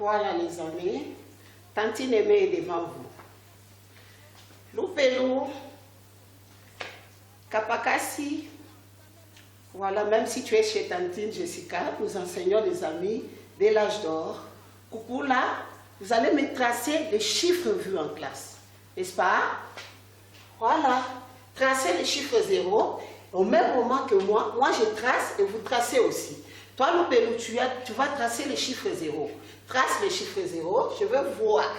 Voilà les amis, Tantine Aimée est devant vous. Loupelou, Kapakasi, voilà, même si tu es chez Tantine Jessica, nous enseignons les amis dès l'âge d'or. Coucou là, vous allez me tracer les chiffres vus en classe, n'est-ce pas? Voilà, tracez les chiffres 0, au même moment que moi je trace et vous tracez aussi. Toi, Loupelou, tu vas tracer les chiffres 0. Trace les chiffres 0, je veux voir.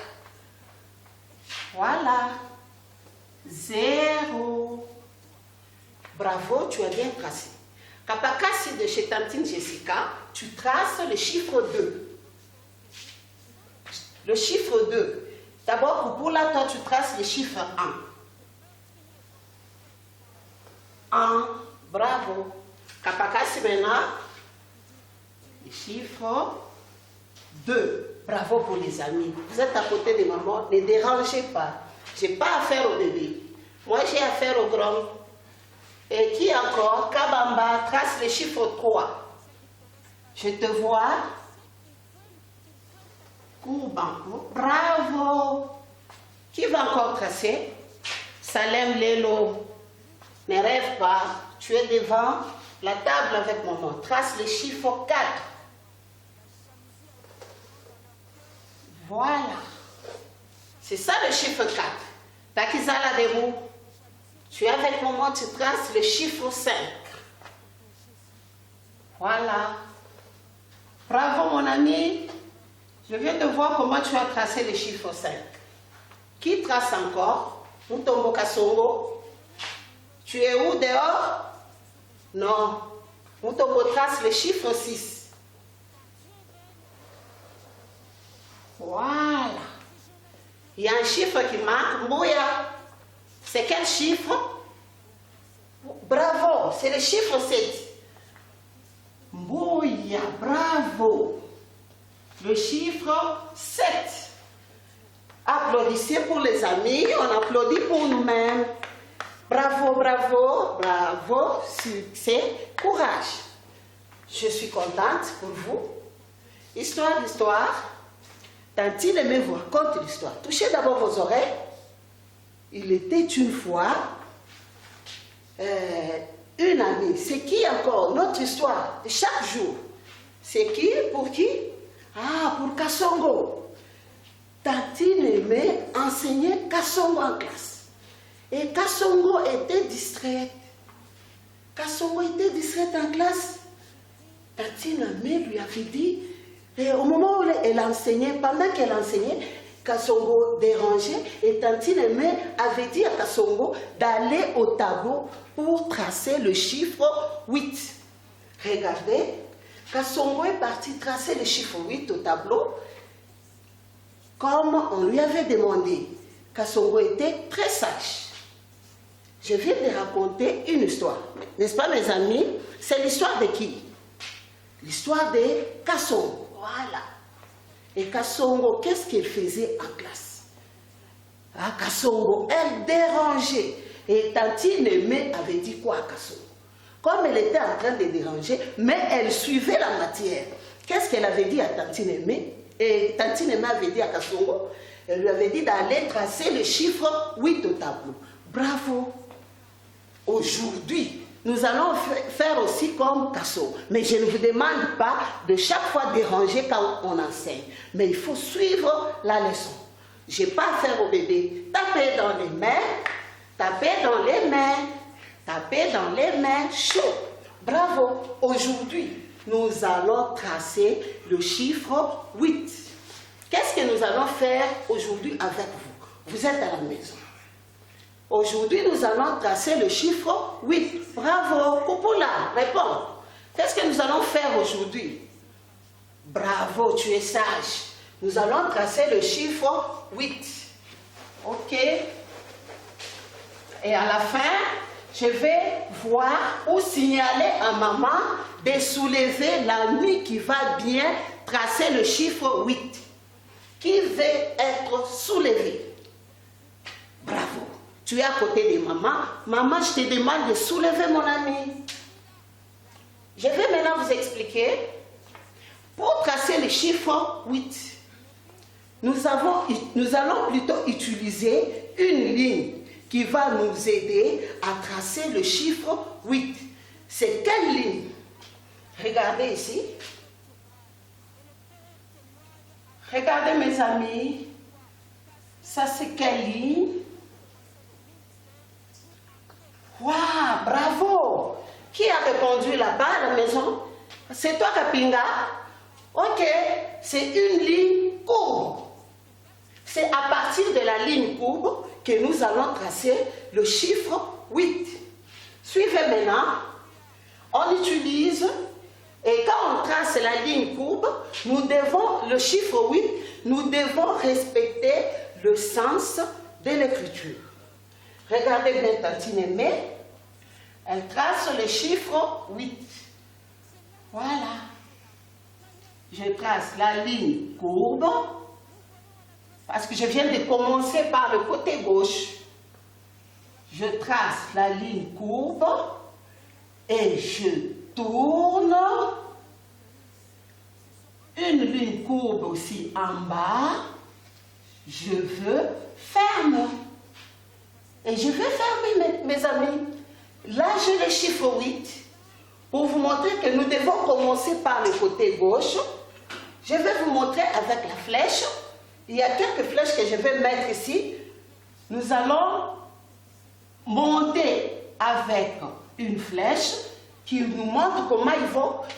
Voilà. 0. Bravo, tu as bien tracé. Kapakasi de chez Tantine Jessica, tu traces le chiffre 2. Le chiffre 2. D'abord, pour là, toi, tu traces le chiffre 1. 1. Bravo. Kapakasi maintenant, le chiffre 2. Bravo pour les amis. Vous êtes à côté de maman, ne dérangez pas. Je n'ai pas affaire au bébé. Moi, j'ai affaire au grand. Et qui encore? Kabamba, trace le chiffre 3. Je te vois. Koubanko. Bravo. Qui va encore tracer? Salem Lelo. Ne rêve pas. Tu es devant la table avec maman. Trace le chiffre 4. Voilà. C'est ça le chiffre 4. Takizala Debou. Tu es avec maman, tu traces le chiffre 5. Voilà. Bravo mon ami. Je viens de voir comment tu as tracé le chiffre 5. Qui trace encore? Mutombo Kasongo. Tu es où dehors? Non. Mutombo trace le chiffre 6. Voilà. Il y a un chiffre qui marque. Mbouya. C'est quel chiffre? Bravo. C'est le chiffre 7. Mbouya. Bravo. Le chiffre 7. Applaudissez pour les amis. On applaudit pour nous-mêmes. Bravo, bravo, bravo. Succès, courage. Je suis contente pour vous. Histoire d'histoire. Tantine Aimée vous raconte l'histoire. Touchez d'abord vos oreilles. Il était une fois une amie. C'est qui encore? Notre histoire de chaque jour. C'est qui? Pour qui? Ah, pour Kasongo. Tantine Aimée enseignait Kasongo en classe. Et Kasongo était distraite. Kasongo était distraite en classe. Tantine Aimée lui avait dit, et au moment où elle enseignait, pendant qu'elle enseignait, Kasongo dérangeait et Tantine Aimée avait dit à Kasongo d'aller au tableau pour tracer le chiffre 8. Regardez, Kasongo est parti tracer le chiffre 8 au tableau comme on lui avait demandé. Kasongo était très sage. Je viens de raconter une histoire, n'est-ce pas mes amis? C'est l'histoire de qui? L'histoire de Kasongo. Voilà. Et Kasongo, qu'est-ce qu'elle faisait en classe? Ah, Kasongo, elle dérangeait. Et Tantine Aimée avait dit quoi à Kasongo? Comme elle était en train de déranger, mais elle suivait la matière. Qu'est-ce qu'elle avait dit à Tantine Aimée? Et Tantine Aimée avait dit à Kasongo, elle lui avait dit d'aller tracer le chiffre 8 au tableau. Bravo! Aujourd'hui, nous allons faire aussi comme Kasongo. Mais je ne vous demande pas de chaque fois déranger quand on enseigne. Mais il faut suivre la leçon. Je n'ai pas affaire au bébé. Tapez dans les mains, tapez dans les mains, tapez dans les mains, chaud. Bravo. Aujourd'hui, nous allons tracer le chiffre 8. Qu'est-ce que nous allons faire aujourd'hui avec vous? Vous êtes à la maison. Aujourd'hui, nous allons tracer le chiffre 8. Bravo. Coupoula, réponds. Qu'est-ce que nous allons faire aujourd'hui? Bravo, tu es sage. Nous allons tracer le chiffre 8. Ok? Et à la fin, je vais voir ou signaler à maman de soulever l'ami qui va bien tracer le chiffre 8. Qui veut être soulevé? Bravo. Tu es à côté de maman. Maman, je te demande de soulever mon ami. Je vais maintenant vous expliquer. Pour tracer le chiffre 8, nous allons plutôt utiliser une ligne qui va nous aider à tracer le chiffre 8. C'est quelle ligne? Regardez ici. Regardez mes amis. Ça c'est quelle ligne? Waouh, bravo! Qui a répondu là-bas à la maison? C'est toi, Kapinga? Ok, c'est une ligne courbe. C'est à partir de la ligne courbe que nous allons tracer le chiffre 8. Suivez maintenant. On utilise, et quand on trace la ligne courbe, le chiffre 8, nous devons respecter le sens de l'écriture. Regardez bien Tantine Aimée. Elle trace le chiffre 8. Voilà. Je trace la ligne courbe. Parce que je viens de commencer par le côté gauche. Je trace la ligne courbe. Et je tourne. Une ligne courbe aussi en bas. Je veux fermer. Et je vais fermer, mes amis. Là, j'ai le chiffre 8 pour vous montrer que nous devons commencer par le côté gauche. Je vais vous montrer avec la flèche. Il y a quelques flèches que je vais mettre ici. Nous allons monter avec une flèche qui nous montre comment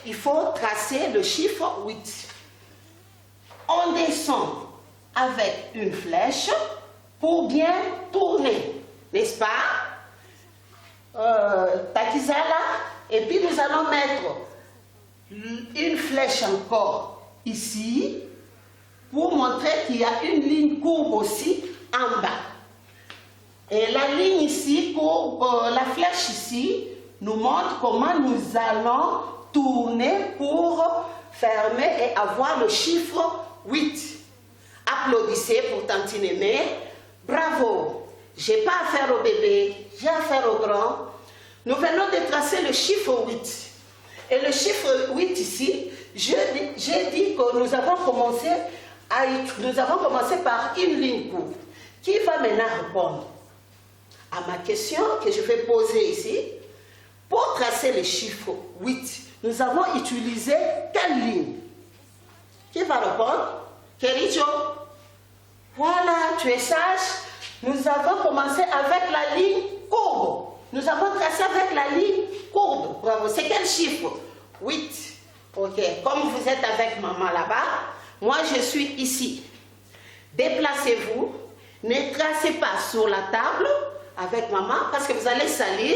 il faut tracer le chiffre 8. On descend avec une flèche pour bien tourner. N'est-ce pas? Takizala. Et puis nous allons mettre une flèche encore ici pour montrer qu'il y a une ligne courbe aussi en bas. Et la ligne ici, la flèche ici, nous montre comment nous allons tourner pour fermer et avoir le chiffre 8. Applaudissez pour Tantine Aimée. Bravo! Je n'ai pas affaire au bébé, j'ai affaire au grand. Nous venons de tracer le chiffre 8. Et le chiffre 8 ici, j'ai dit que nous avons commencé par une ligne courbe. Qui va maintenant répondre à ma question que je vais poser ici? Pour tracer le chiffre 8, nous avons utilisé quelle ligne? Qui va répondre? Kericho? Voilà, tu es sage. Nous avons commencé avec la ligne courbe. Nous avons tracé avec la ligne courbe. Bravo. C'est quel chiffre? 8. Ok. Comme vous êtes avec maman là-bas, moi je suis ici. Déplacez-vous. Ne tracez pas sur la table avec maman parce que vous allez salir.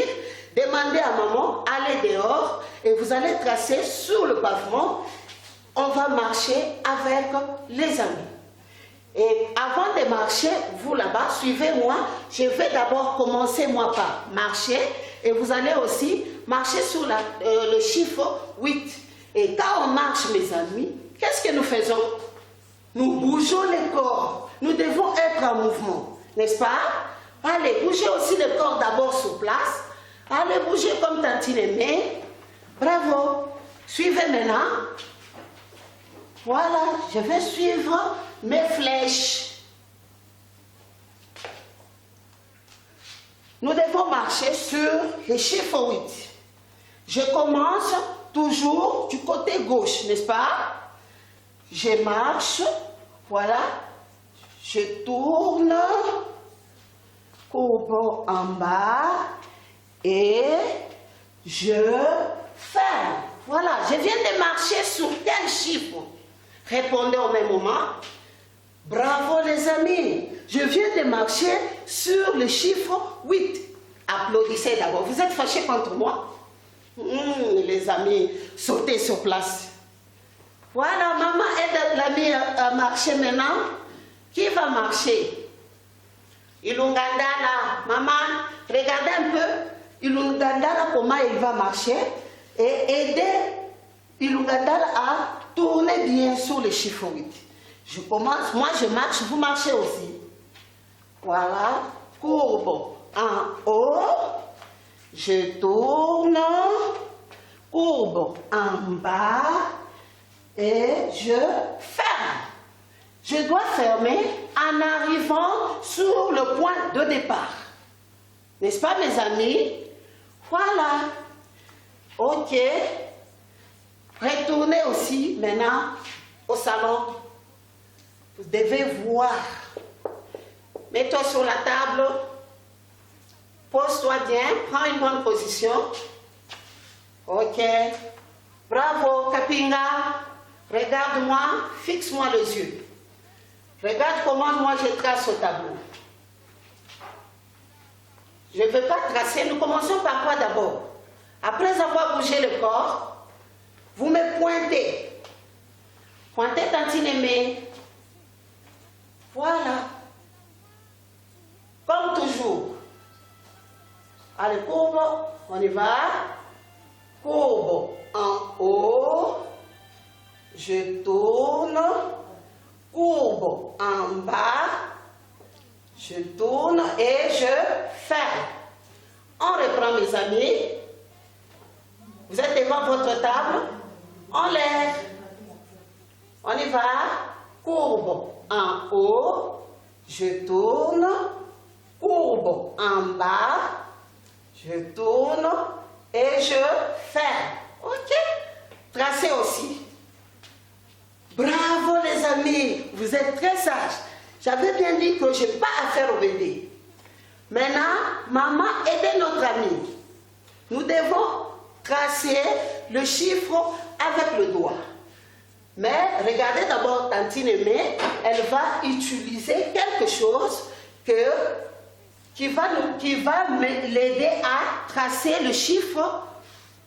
Demandez à maman, allez dehors et vous allez tracer sur le pavement. On va marcher avec les amis. Et avant de marcher, vous là-bas, suivez-moi. Je vais d'abord commencer moi par marcher. Et vous allez aussi marcher sur le chiffre 8. Et quand on marche, mes amis, qu'est-ce que nous faisons? Nous bougeons le corps. Nous devons être en mouvement. N'est-ce pas? Allez, bougez aussi le corps d'abord sur place. Allez, bougez comme Tantine Aimée. Bravo. Suivez maintenant. Voilà, je vais suivre mes flèches. Nous devons marcher sur le chiffre 8. Je commence toujours du côté gauche, n'est-ce pas? Je marche, voilà. Je tourne, courbe en bas et je ferme. Voilà, je viens de marcher sur quel chiffre? Répondez au même moment. Bravo les amis. Je viens de marcher sur le chiffre 8. Applaudissez d'abord. Vous êtes fâchés contre moi? Les amis, sautez sur place. Voilà, maman aide l'ami à marcher maintenant. Qui va marcher? Ilungandala. Maman, regardez un peu. Ilungandala, comment il va marcher. Et aider Ilungandala à tourner bien sur le chiffre 8. Je commence, moi je marche, vous marchez aussi. Voilà, courbe en haut, je tourne, courbe en bas et je ferme. je dois fermer en arrivant sur le point de départ. N'est-ce pas, mes amis? Voilà. Ok. Retournez aussi maintenant au salon. Vous devez voir. Mets-toi sur la table. Pose-toi bien. Prends une bonne position. Ok. Bravo, Kapinga. Regarde-moi. Fixe-moi les yeux. Regarde comment moi je trace au tableau. Je ne veux pas tracer. Nous commençons par quoi d'abord? Après avoir bougé le corps, vous me pointez. Pointez, Tantine Aimée. Voilà. Comme toujours. Allez, courbe. On y va. Courbe en haut. Je tourne. Courbe en bas. Je tourne et je ferme. On reprend, mes amis. Vous êtes devant votre table. On lève. On y va. Courbe en haut. Je tourne. Courbe en bas. Je tourne et je ferme. Ok? Tracez aussi. Bravo les amis. Vous êtes très sages. J'avais bien dit que je n'ai pas affaire au bébé. Maintenant, maman aide notre ami. Nous devons tracer le chiffre avec le doigt. Mais regardez d'abord Tantine Aimée, elle va utiliser quelque chose qui va l'aider à tracer le chiffre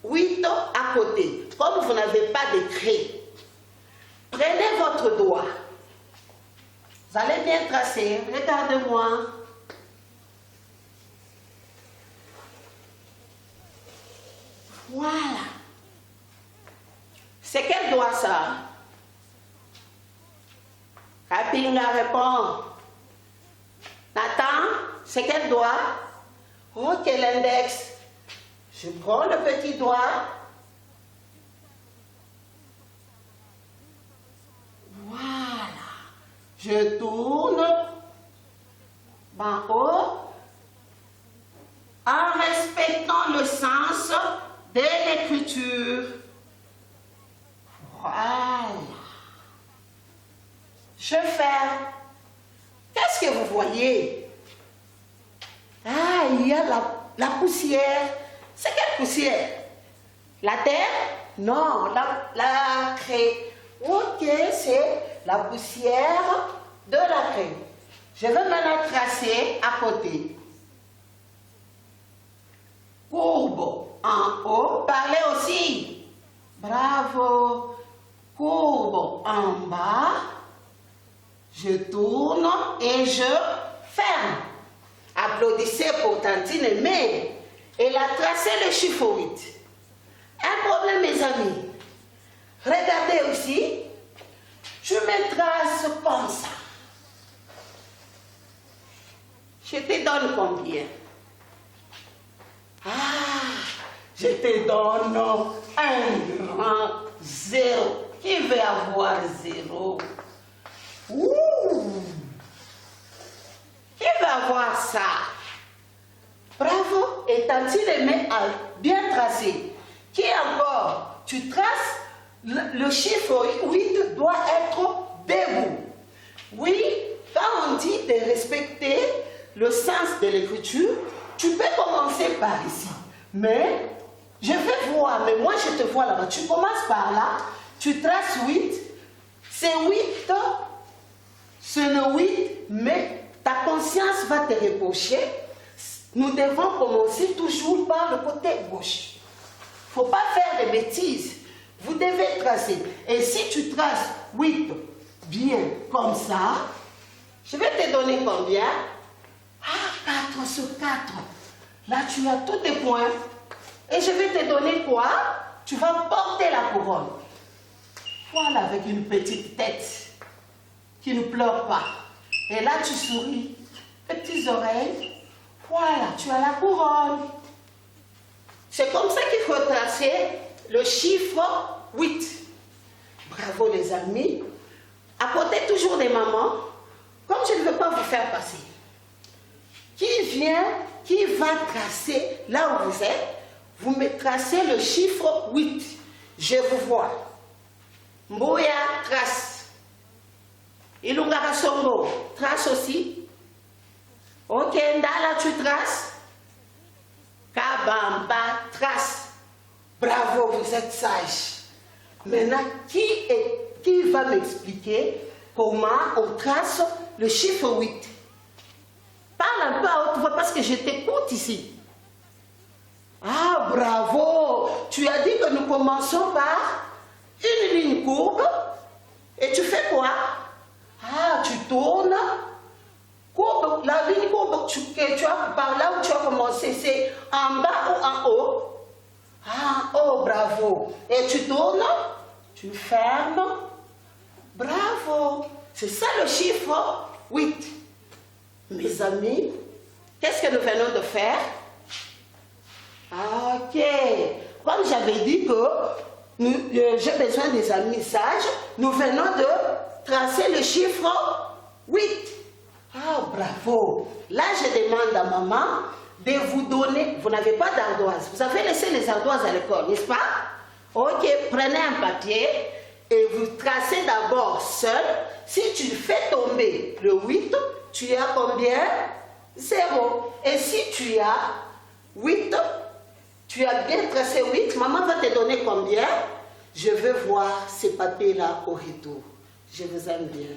8 à côté. Comme vous n'avez pas d'écrit, prenez votre doigt. Vous allez bien tracer. Regardez-moi. Voilà. C'est quel doigt ça? Kapinga répond. Nathan, c'est quel doigt? Ok, l'index. Je prends le petit doigt. Voilà. Je tourne en haut en respectant le sens de l'écriture. Voilà. Je ferme. Qu'est-ce que vous voyez? Ah, il y a la poussière. C'est quelle poussière? La terre? Non, la craie. Ok, c'est la poussière de la craie. Je vais maintenant tracer à côté. Courbe en haut. Parlez aussi. Bravo. Courbe en bas. Je tourne et je ferme. Applaudissez pour Tantine Aimée. Elle a tracé le chiffre 8. Un problème, mes amis. Regardez aussi. Je me trace comme ça. Je te donne combien? Ah, je te donne un grand 0. Qui veut avoir 0? Qui veut avoir ça? Bravo. Et Tantine Aimée a bien tracé. Qui encore? Tu traces le chiffre 8 doit être debout. Oui, quand on dit de respecter le sens de l'écriture, tu peux commencer par ici. Mais je vais voir, mais moi je te vois là-bas. Tu commences par là, tu traces 8. C'est 8, c'est le 8, mais ta conscience va te reprocher. Nous devons commencer toujours par le côté gauche. Il ne faut pas faire de bêtises. Vous devez tracer. Et si tu traces 8 bien comme ça, je vais te donner combien? Ah, 4 sur 4. Là, tu as tous tes points. Et je vais te donner quoi? Tu vas porter la couronne. Voilà, avec une petite tête qui ne pleure pas. Et là, tu souris. Les petites oreilles. Voilà, tu as la couronne. C'est comme ça qu'il faut tracer le chiffre 8. Bravo les amis. à côté toujours des mamans, comme je ne veux pas vous faire passer, qui va tracer là où vous êtes, vous me tracez le chiffre 8. Je vous vois. Mboya trace. Ilunga Kasongo trace aussi. Ok, Ndala tu traces. Kabamba trace. Bravo, vous êtes sage. Maintenant, qui va m'expliquer comment on trace le chiffre 8? Parle un peu à haute voix parce que je t'écoute ici. Ah, bravo! Tu as dit que nous commençons par une ligne courbe. Et tu fais quoi? Ah, tu tournes. Courbe, la ligne courbe par là où tu as commencé, c'est en bas ou en haut? Ah, oh, bravo. Et tu tournes, tu fermes. Bravo. C'est ça le chiffre 8. Mes amis, qu'est-ce que nous venons de faire? Ok. Comme j'avais dit que j'ai besoin des amis sages, nous venons de tracer le chiffre 8. Ah, bravo. Là, je demande à maman de vous donner, vous n'avez pas d'ardoise. Vous avez laissé les ardoises à l'école, n'est-ce pas? Ok, prenez un papier et vous tracez d'abord seul. Si tu fais tomber le 8, tu as combien? 0. Et si tu as 8, tu as bien tracé 8, maman va te donner combien? Je veux voir ces papiers-là au retour. Je vous aime bien.